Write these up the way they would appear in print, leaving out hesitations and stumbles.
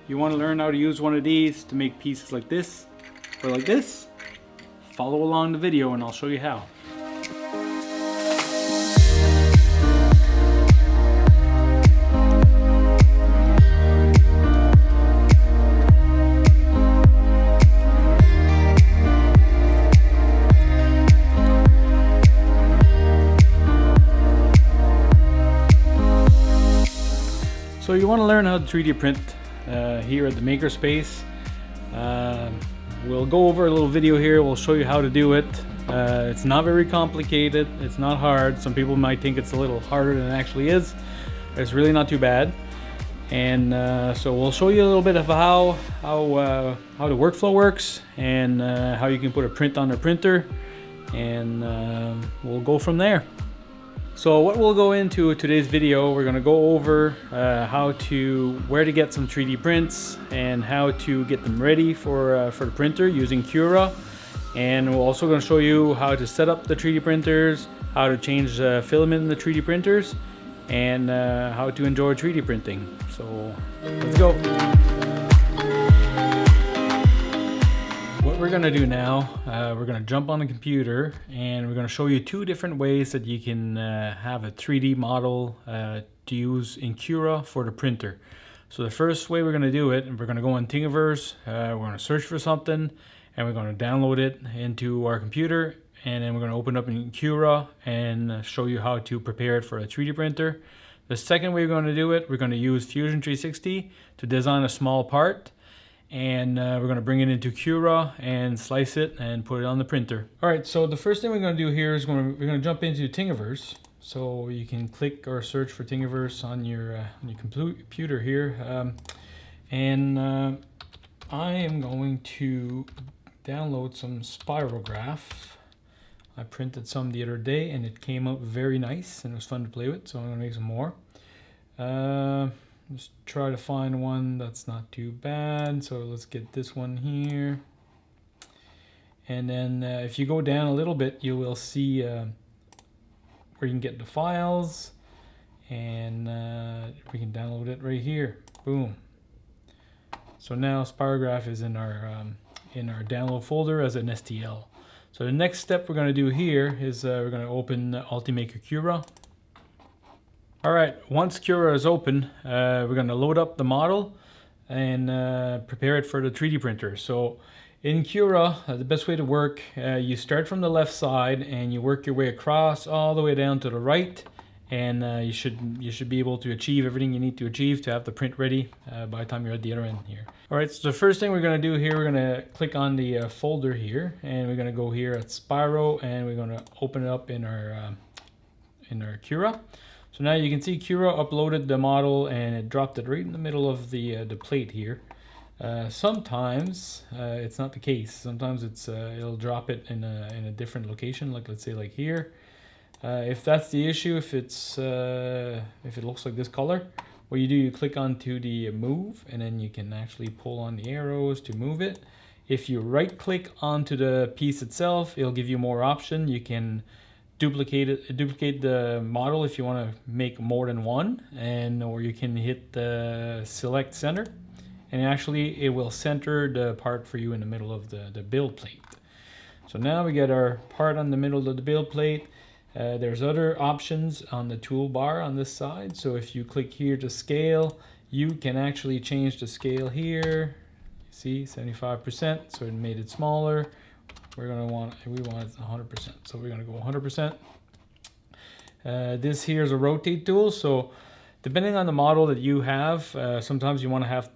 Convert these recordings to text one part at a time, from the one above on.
you want to learn how to use one of these to make pieces like this or like this, follow along the video and I'll show you how. So you want to learn how to 3D print here at the Makerspace. We'll go over a little video here. We'll show you how to do it. It's not very complicated. It's not hard. Some people might think it's a little harder than it actually is. It's really not too bad. And so we'll show you a little bit of how the workflow works and how you can put a print on the printer, and we'll go from there. So what we'll go into today's video, we're going to go over where to get some 3D prints and how to get them ready for the printer using Cura. And we're also going to show you how to set up the 3D printers, how to change the filament in the 3D printers, and how to enjoy 3D printing. So let's go. What we're going to do now, we're going to jump on the computer and we're going to show you two different ways that you can have a 3D model to use in Cura for the printer. So the first way we're going to do it, we're going to go on Thingiverse, we're going to search for something and we're going to download it into our computer, and then we're going to open up in Cura and show you how to prepare it for a 3D printer. The second way we're going to do it, we're going to use Fusion 360 to design a small part. And we're going to bring it into Cura and slice it and put it on the printer. All right, so the first thing we're going to do here is we're going to jump into Thingiverse. So you can click or search for Thingiverse on your computer here. I am going to download some spirograph. I printed some the other day and it came out very nice and it was fun to play with. So I'm going to make some more. Just try to find one that's not too bad. So let's get this one here. And then if you go down a little bit, you will see where you can get the files. And we can download it right here. Boom. So now Spirograph is in our download folder as an STL. So the next step we're going to do here is we're going to open Ultimaker Cura. Alright, once Cura is open, we're going to load up the model and prepare it for the 3D printer. So in Cura, the best way to work, you start from the left side and you work your way across all the way down to the right, and you should be able to achieve everything you need to achieve to have the print ready by the time you're at the other end here. Alright, so the first thing we're going to do here, we're going to click on the folder here, and we're going to go here at Spyro, and we're going to open it up in our Cura. So now you can see Cura uploaded the model and it dropped it right in the middle of the plate here. Sometimes it's not the case. Sometimes it'll drop it in a different location, like let's say like here. If that's the issue, if it looks like this color, what you do, you click onto the move, and then you can actually pull on the arrows to move it. If you right click onto the piece itself, it'll give you more option. You can duplicate the model if you want to make more than one, or you can hit the select center, and actually it will center the part for you in the middle of the build plate. So now we get our part on the middle of the build plate. There's other options on the toolbar on this side. So if you click here to scale, you can actually change the scale here. See, 75%, so it made it smaller. We want it 100%, so we're going to go 100%. This here is a rotate tool, so depending on the model that you have, sometimes you want to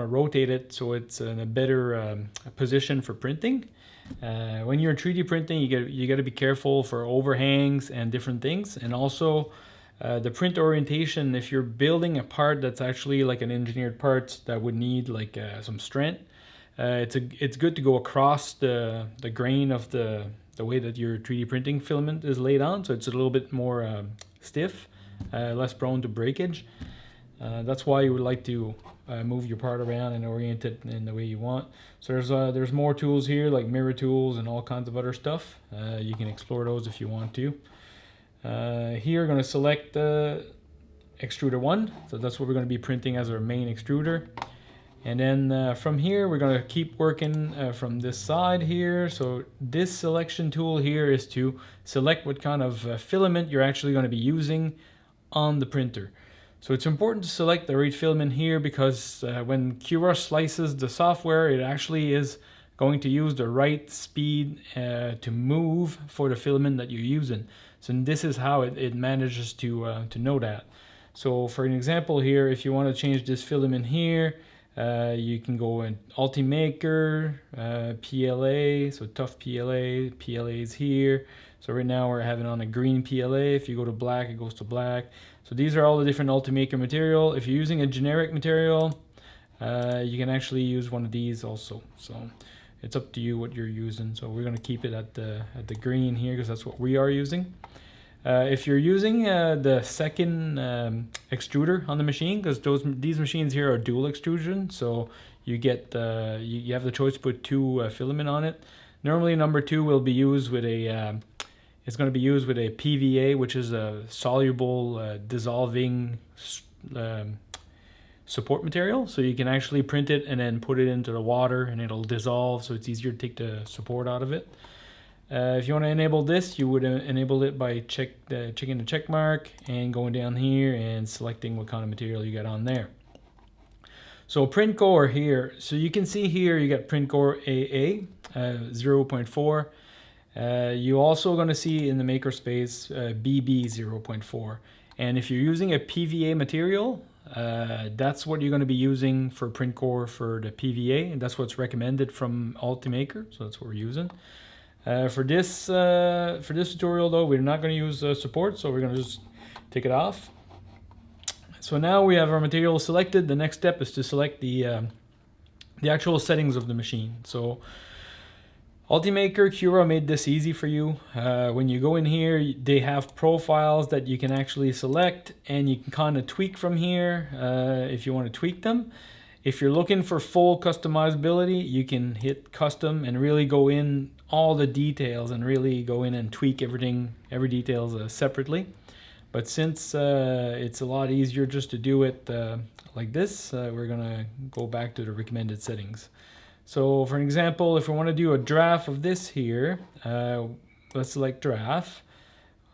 rotate it so it's in a better position for printing. When you're 3D printing, you got to be careful for overhangs and different things, and also the print orientation. If you're building a part that's actually like an engineered part that would need like some strength, it's good to go across the grain of the way that your 3D printing filament is laid on, so it's a little bit more stiff, less prone to breakage. That's why you would like to move your part around and orient it in the way you want. So there's more tools here, like mirror tools and all kinds of other stuff. You can explore those if you want to. Here we're going to select extruder 1, so that's what we're going to be printing as our main extruder. And then from here, we're going to keep working from this side here. So this selection tool here is to select what kind of filament you're actually going to be using on the printer. So it's important to select the right filament here because when Cura slices the software, it actually is going to use the right speed to move for the filament that you're using. So this is how it manages to know that. So for an example here, if you want to change this filament here, you can go in Ultimaker, PLA, so tough PLA, PLA is here. So right now we're having on a green PLA. If you go to black, it goes to black. So these are all the different Ultimaker material. If you're using a generic material, you can actually use one of these also. So it's up to you what you're using. So we're going to keep it at the green here because that's what we are using. If you're using the second extruder on the machine, because these machines here are dual extrusion, so you get you have the choice to put two filament on it. Normally, number 2 will be used with a it's going to be used with a PVA, which is a soluble dissolving support material. So you can actually print it and then put it into the water, and it'll dissolve. So it's easier to take the support out of it. If you want to enable this, you would enable it by checking the check mark and going down here and selecting what kind of material you got on there. So print core here, so you can see here you got print core AA 0.4. You also going to see in the Makerspace BB 0.4. And if you're using a PVA material, that's what you're going to be using for print core for the PVA, and that's what's recommended from Ultimaker. So that's what we're using. For this tutorial though, we're not going to use support, so we're going to just take it off. So now we have our material selected. The next step is to select the actual settings of the machine. So Ultimaker Cura made this easy for you. When you go in here, they have profiles that you can actually select, and you can kind of tweak from here if you want to tweak them. If you're looking for full customizability, you can hit custom and really go in all the details and really go in and tweak every details separately. But since it's a lot easier just to do it like this, we're gonna go back to the recommended settings. So for an example, if we want to do a draft of this here, let's select draft,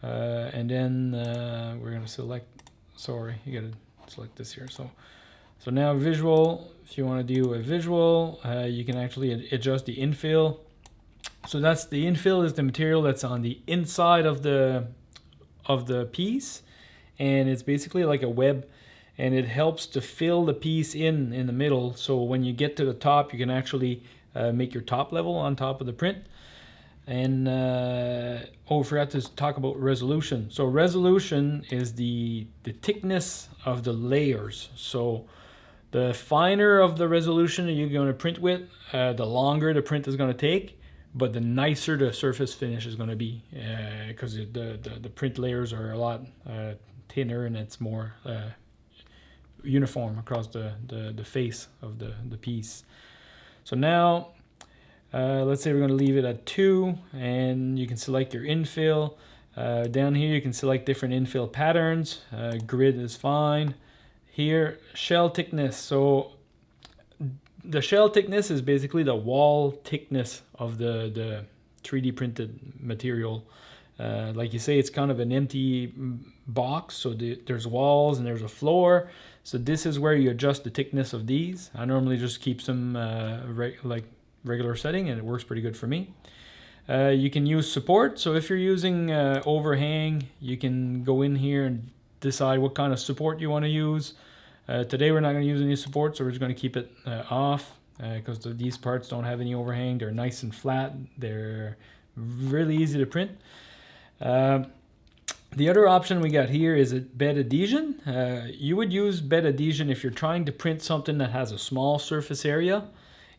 and then we're gonna select, sorry, you gotta select this here. So now visual, if you want to do a visual, you can actually adjust the infill. So that's the infill is the material that's on the inside of the piece, and it's basically like a web, and it helps to fill the piece in the middle. So when you get to the top, you can actually make your top level on top of the print. And oh, I forgot to talk about resolution. So resolution is the thickness of the layers. So the finer of the resolution that you're going to print with, the longer the print is going to take, but the nicer the surface finish is going to be, because the print layers are a lot thinner, and it's more uniform across the face of the piece. So now let's say we're going to leave it at 2, and you can select your infill. Down here you can select different infill patterns. Grid is fine. Here, shell thickness. So the shell thickness is basically the wall thickness of the 3D printed material. Like you say, it's kind of an empty box, so there's walls and there's a floor. So this is where you adjust the thickness of these. I normally just keep some like regular setting, and it works pretty good for me. You can use support. So if you're using overhang, you can go in here and decide what kind of support you want to use. Today we're not going to use any support, so we're just going to keep it off because these parts don't have any overhang. They're nice and flat. They're really easy to print. The other option we got here is bed adhesion. You would use bed adhesion if you're trying to print something that has a small surface area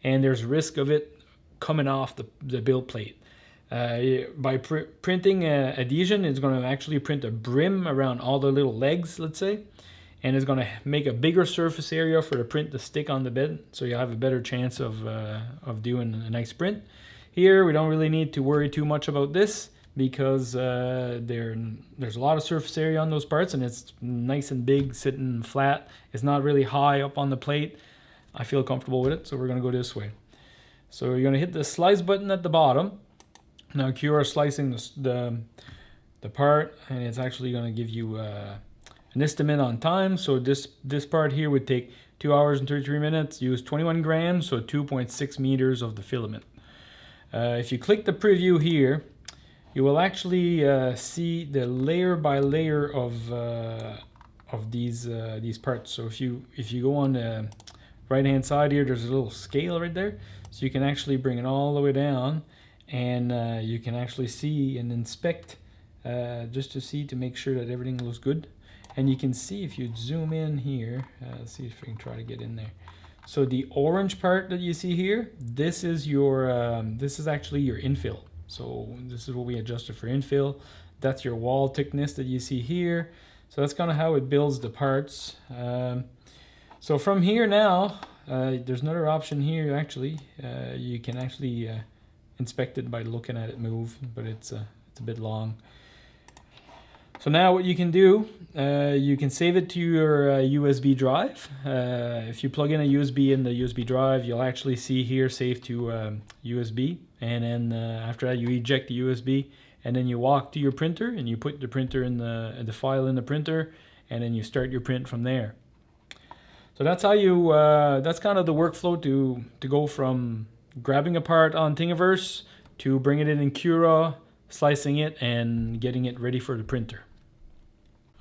and there's risk of it coming off the build plate. By printing adhesion, it's going to actually print a brim around all the little legs, let's say, and it's going to make a bigger surface area for the print to stick on the bed, so you have a better chance of doing a nice print. Here we don't really need to worry too much about this because there's a lot of surface area on those parts, and it's nice and big, sitting flat. It's not really high up on the plate. I feel comfortable with it, so we're going to go this way. So you're going to hit the slice button at the bottom. Now Cura is slicing the part, and it's actually going to give you an estimate on time. So this part here would take 2 hours and 33 minutes, use 21 grams, so 2.6 meters of the filament. If you click the preview here, you will actually see the layer by layer of these parts. So if you go on the right hand side here, there's a little scale right there, so you can actually bring it all the way down, and you can actually see and inspect just to make sure that everything looks good. And you can see, if you zoom in here, let's see if we can try to get in there. So the orange part that you see here, this is your this is actually your infill. So this is what we adjusted for infill. That's your wall thickness that you see here. So that's kind of how it builds the parts. So from here now, there's another option here actually. You can actually inspect it by looking at it move, but it's a bit long. So now what you can do, you can save it to your USB drive. If you plug in a USB in the USB drive, you'll actually see here save to USB. And then after that, you eject the USB, and then you walk to your printer and you put the printer in the file in the printer, and then you start your print from there. So that's how you that's kind of the workflow to go from grabbing a part on Thingiverse to bringing it in Cura, slicing it, and getting it ready for the printer.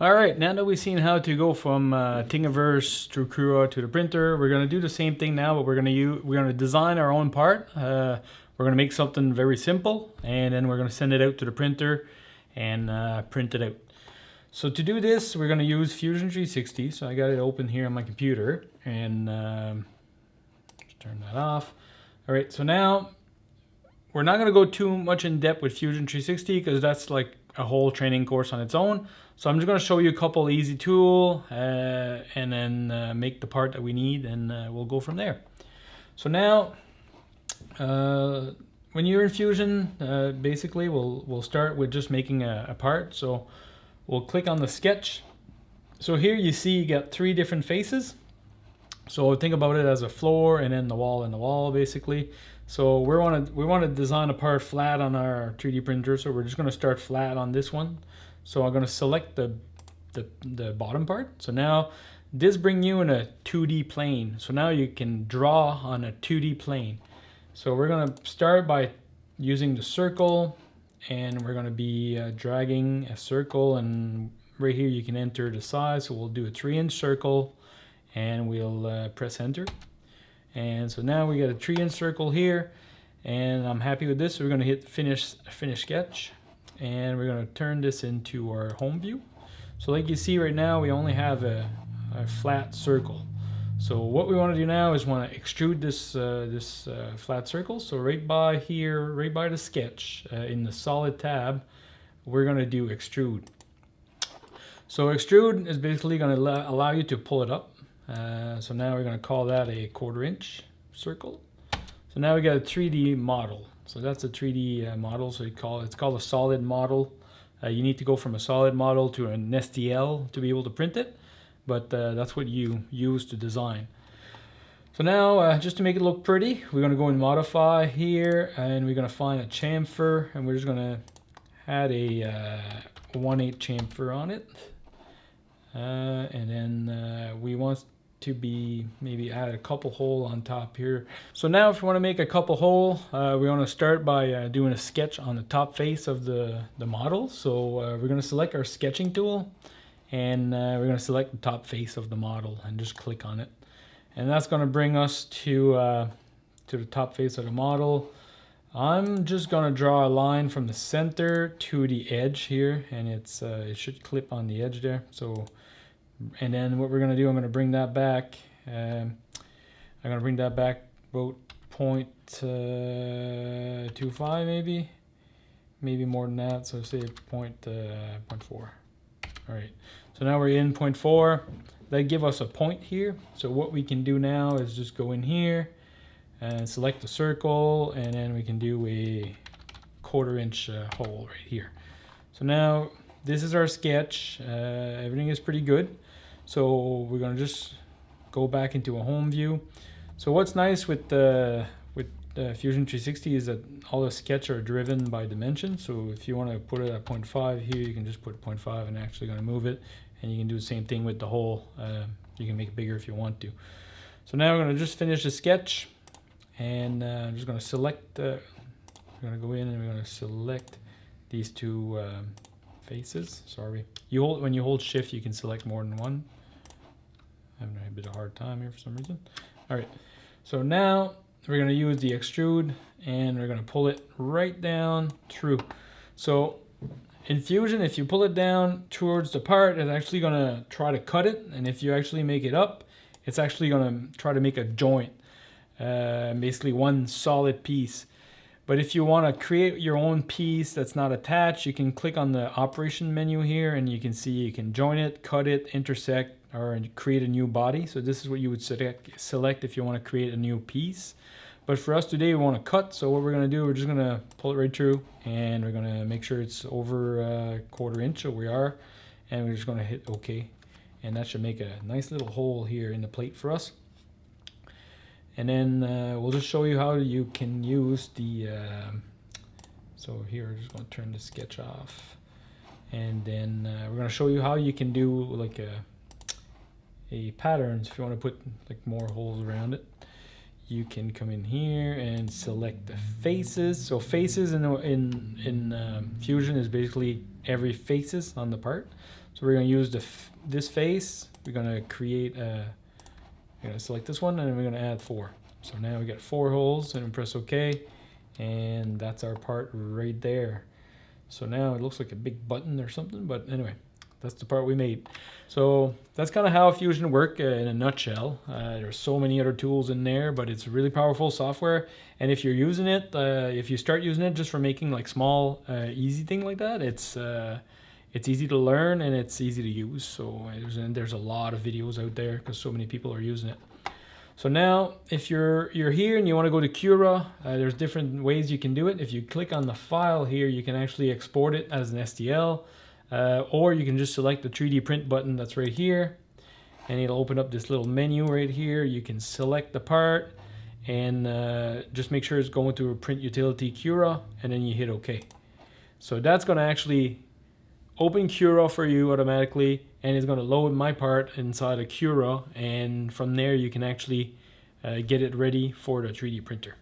All right, now that we've seen how to go from Thingiverse through Cura to the printer, we're going to do the same thing now, but we're going to design our own part. We're going to make something very simple, and then we're going to send it out to the printer and print it out. So to do this, we're going to use Fusion 360. So I got it open here on my computer, and just turn that off. All right, so now we're not going to go too much in depth with Fusion 360 because that's like a whole training course on its own. So I'm just going to show you a couple easy tools and then make the part that we need, and we'll go from there. So now, when you're in Fusion, basically we'll start with just making a part. So we'll click on the sketch. So here you see you got 3 different faces. So think about it as a floor and then the wall basically. So we want to design a part flat on our 3D printer. So we're just going to start flat on this one. So I'm going to select the bottom part. So now this brings you in a 2D plane. So now you can draw on a 2D plane. So we're going to start by using the circle, and we're going to be dragging a circle, and right here you can enter the size. So we'll do a 3-inch circle, and we'll press enter. And so now we got a 3-inch circle here, and I'm happy with this. So we're going to hit finish sketch, and we're going to turn this into our home view. So like you see right now, we only have a flat circle. So what we want to do now is want to extrude this flat circle. So right by here, right by the sketch, in the solid tab, we're going to do extrude. So extrude is basically going to allow you to pull it up. So now we're going to call that a 1/4 inch circle. So now we got a 3D model. So that's a 3D model. So it's called a solid model. You need to go from a solid model to an STL to be able to print it. But that's what you use to design. So now, just to make it look pretty, we're going to go and modify here, and we're going to find a chamfer, and we're just going to add a 1/8 chamfer on it. And then we want to be maybe add a couple hole on top here. So now if you want to make a couple hole, we want to start by doing a sketch on the top face of the model. So we're going to select our sketching tool, and we're going to select the top face of the model and just click on it, and that's going to bring us to the top face of the model. I'm just going to draw a line from the center to the edge here, and it should clip on the edge there. So, and then what we're going to do, I'm going to bring that back. I'm going to bring that back about 0.25 maybe more than that. So say 0.4. All right, so now we're in 0.4. That give us a point here. So what we can do now is just go in here and select the circle, and then we can do a 1/4 inch hole right here. So now this is our sketch. Everything is pretty good. So we're gonna just go back into a home view. So what's nice with Fusion 360 is that all the sketch are driven by dimension. So if you want to put it at 0.5 here, you can just put 0.5 and actually going to move it. And you can do the same thing with the hole. You can make it bigger if you want to. So now we're going to just finish the sketch. And I'm just going to select, we're going to go in and we're going to select these two faces. Sorry. When you hold shift, you can select more than one. I'm having a bit of a hard time here for some reason. All right. So now we're going to use the extrude and we're going to pull it right down through. So in Fusion, if you pull it down towards the part, it's actually going to try to cut it. And if you actually make it up, it's actually going to try to make a joint, basically one solid piece. But if you want to create your own piece that's not attached, you can click on the operation menu here and you can see you can join it, cut it, intersect, or create a new body. So this is what you would select if you want to create a new piece. But for us today, we want to cut. So what we're going to do, we're just going to pull it right through and we're going to make sure it's over a 1/4 inch. So we are, and we're just going to hit OK. And that should make a nice little hole here in the plate for us. And then we'll just show you how you can use the, so here, we're just going to turn the sketch off. And then we're going to show you how you can do like a patterns. If you want to put like more holes around it, you can come in here and select the faces. So faces in Fusion is basically every faces on the part. So we're going to use this face. We're going to create a, we're going to select this one and we're going to add 4. So now we got 4 holes and we press OK, and that's our part right there. So now it looks like a big button or something, but anyway, that's the part we made. So that's kind of how Fusion works in a nutshell. There's so many other tools in there, but it's really powerful software. And if you're using it, if you start using it just for making like small, easy thing like that, it's easy to learn and it's easy to use. So there's a lot of videos out there because so many people are using it. So now if you're here and you want to go to Cura, there's different ways you can do it. If you click on the file here, you can actually export it as an STL, or you can just select the 3D print button that's right here and it'll open up this little menu right here. You can select the part and just make sure it's going to a print utility Cura, and then you hit OK. So that's going to actually open Cura for you automatically, and it's going to load my part inside of Cura, and from there you can actually get it ready for the 3D printer.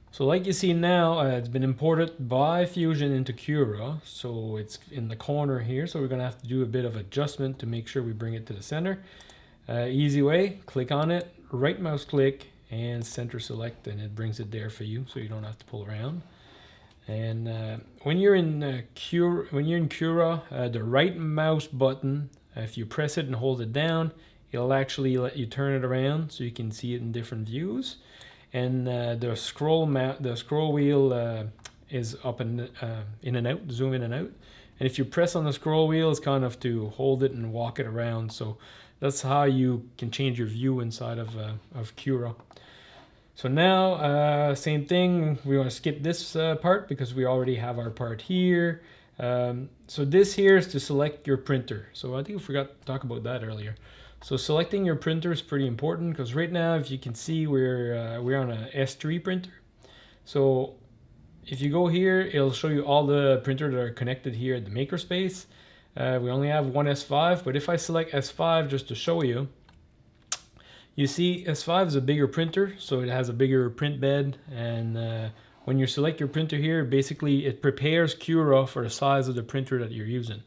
So like you see now, it's been imported by Fusion into Cura, so it's in the corner here, so we're going to have to do a bit of adjustment to make sure we bring it to the center. Easy way, click on it, right mouse click, and center select, and it brings it there for you, so you don't have to pull around. And when you're in Cura, the right mouse button, if you press it and hold it down, it'll actually let you turn it around so you can see it in different views. And the scroll wheel is up and in and out, zoom in and out. And if you press on the scroll wheel, it's kind of to hold it and walk it around. So that's how you can change your view inside of Cura. So now, same thing, we want to skip this part because we already have our part here. So this here is to select your printer. So I think I forgot to talk about that earlier. So selecting your printer is pretty important because right now, if you can see, we're on a S3 printer. So if you go here, it'll show you all the printers that are connected here at the Makerspace. We only have one S5, but if I select S5 just to show you, you see S5 is a bigger printer, so it has a bigger print bed, and when you select your printer here, basically it prepares Cura for the size of the printer that you're using.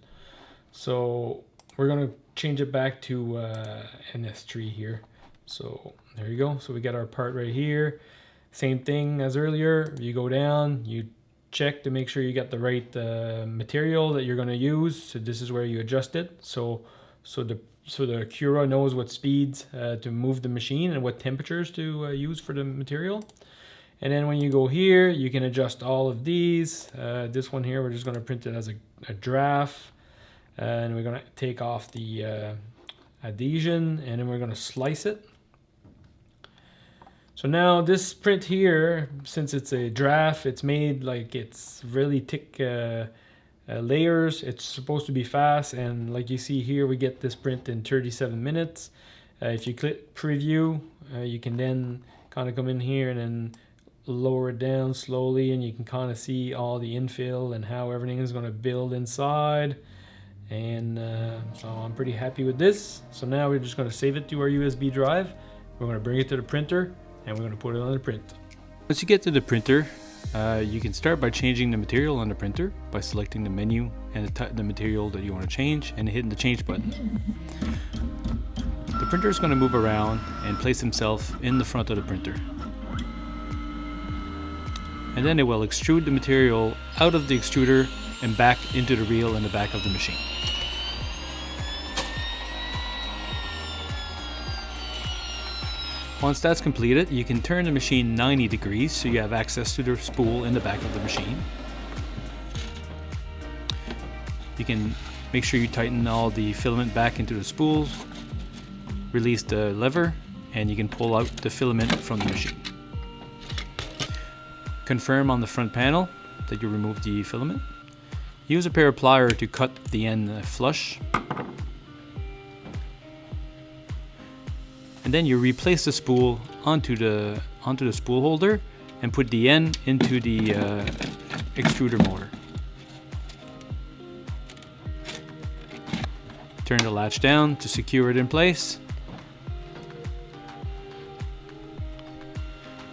So we're going to change it back to an S3 here. So there you go. So we got our part right here. Same thing as earlier. You go down, you check to make sure you got the right material that you're going to use. So this is where you adjust it. So the Cura knows what speeds to move the machine and what temperatures to use for the material. And then when you go here, you can adjust all of these. This one here, we're just going to print it as a draft. And we're going to take off the adhesion, and then we're going to slice it. So now this print here, since it's a draft, it's made like it's really thick layers. It's supposed to be fast, and like you see here, we get this print in 37 minutes. If you click preview, you can then kind of come in here and then lower it down slowly, and you can kind of see all the infill and how everything is going to build inside. And so I'm pretty happy with this. So now we're just going to save it to our USB drive. We're going to bring it to the printer and we're going to put it on the print. Once you get to the printer, you can start by changing the material on the printer by selecting the menu and the material that you want to change and hitting the change button. The printer is going to move around and place himself in the front of the printer. And then it will extrude the material out of the extruder and back into the reel in the back of the machine. Once that's completed, you can turn the machine 90 degrees so you have access to the spool in the back of the machine. You can make sure you tighten all the filament back into the spools, release the lever, and you can pull out the filament from the machine. Confirm on the front panel that you remove the filament. Use a pair of pliers to cut the end flush. And then you replace the spool onto the spool holder and put the end into the extruder motor. Turn the latch down to secure it in place.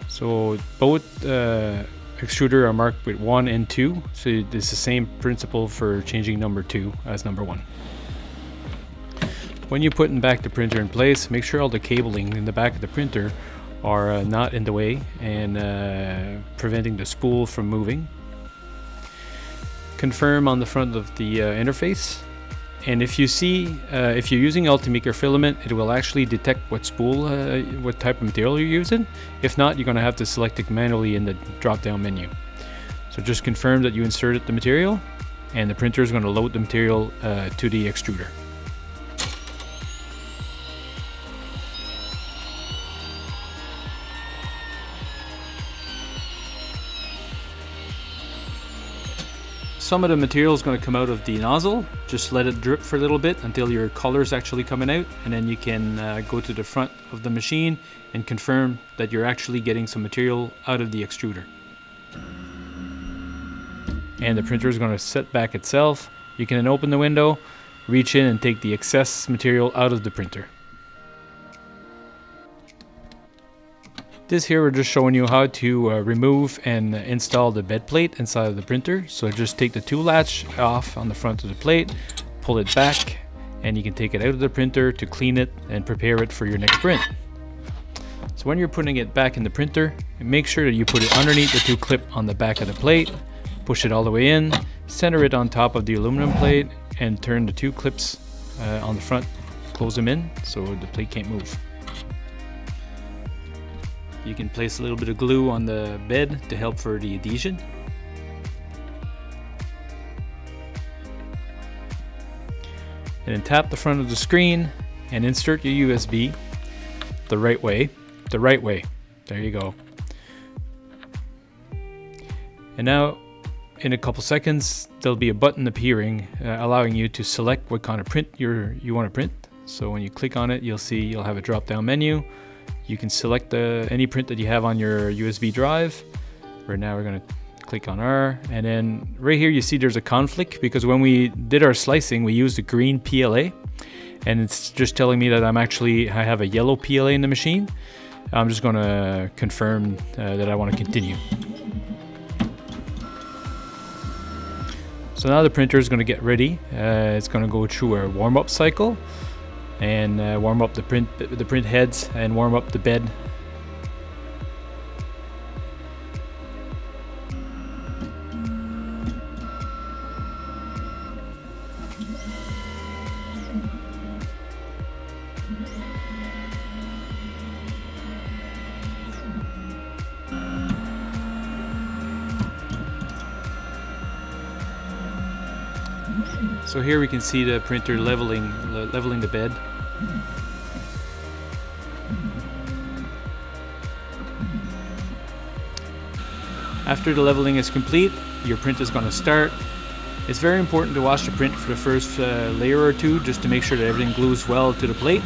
So both extruder are marked with 1 and 2, so it's the same principle for changing number 2 as number 1. When you're putting back the printer in place, make sure all the cabling in the back of the printer are not in the way and preventing the spool from moving. Confirm on the front of the interface. And if you see, if you're using Ultimaker filament, it will actually detect what spool, what type of material you're using. If not, you're going to have to select it manually in the drop-down menu. So just confirm that you inserted the material, and the printer is going to load the material to the extruder. Some of the material is going to come out of the nozzle. Just let it drip for a little bit until your color is actually coming out, and then you can go to the front of the machine and confirm that you're actually getting some material out of the extruder. And the printer is going to set back itself. You can then open the window, reach in and take the excess material out of the printer. This here we're just showing you how to remove and install the bed plate inside of the printer. So just take the 2 latch off on the front of the plate, pull it back, and you can take it out of the printer to clean it and prepare it for your next print. So when you're putting it back in the printer, make sure that you put it underneath the 2 clips on the back of the plate, push it all the way in, center it on top of the aluminum plate, and turn the 2 clips on the front, close them in so the plate can't move. You can place a little bit of glue on the bed to help for the adhesion. And then tap the front of the screen and insert your USB the right way. There you go. And now in a couple seconds there'll be a button appearing allowing you to select what kind of print you want to print. So when you click on it, you'll have a drop down menu. You can select any print that you have on your USB drive. Right now we're going to click on R, and then right here you see there's a conflict because when we did our slicing we used a green PLA, and it's just telling me that I have a yellow PLA in the machine. I'm just going to confirm that I want to continue. So now the printer is going to get ready. It's going to go through a warm-up cycle and warm up the print heads and warm up the bed. So here we can see the printer leveling the bed. After the leveling is complete, your print is going to start. It's very important to wash the print for the first layer or two just to make sure that everything glues well to the plate.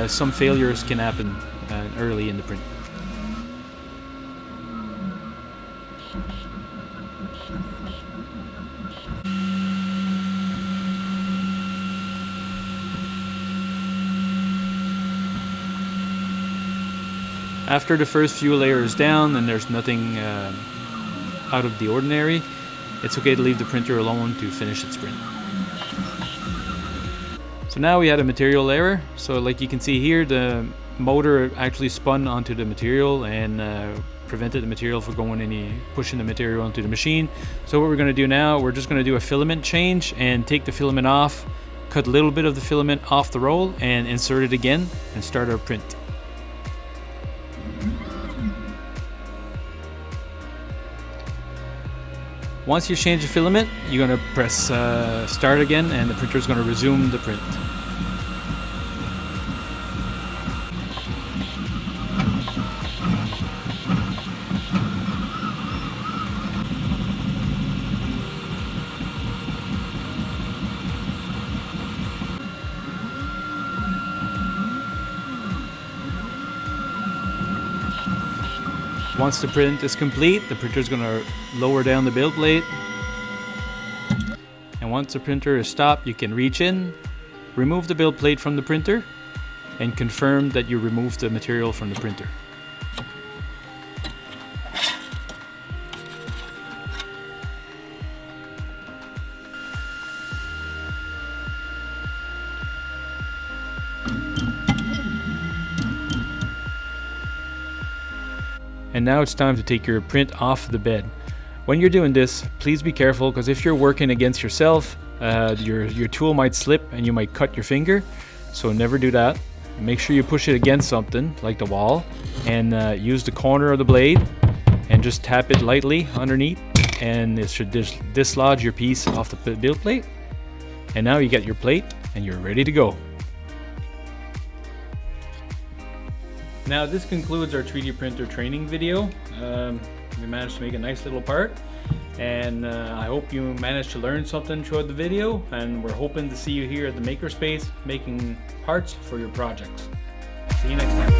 some failures can happen early in the print. After the first few layers down and there's nothing out of the ordinary, it's okay to leave the printer alone to finish its print. So now we had a material layer. So like you can see here, the motor actually spun onto the material and prevented the material from pushing the material onto the machine. So what we're going to do now, we're just going to do a filament change and take the filament off, cut a little bit of the filament off the roll and insert it again and start our print. Once you change the filament, you're going to press start again and the printer is going to resume the print. Once the print is complete, the printer is going to lower down the build plate. And once the printer is stopped, you can reach in, remove the build plate from the printer, and confirm that you removed the material from the printer. And now it's time to take your print off the bed. When you're doing this, please be careful, because if you're working against yourself, your tool might slip and you might cut your finger. So never do that. Make sure you push it against something like the wall and use the corner of the blade and just tap it lightly underneath, and it should dislodge your piece off the build plate. And now you get your plate and you're ready to go. Now this concludes our 3D printer training video. We managed to make a nice little part, and I hope you managed to learn something throughout the video, and we're hoping to see you here at the Makerspace making parts for your projects. See you next time.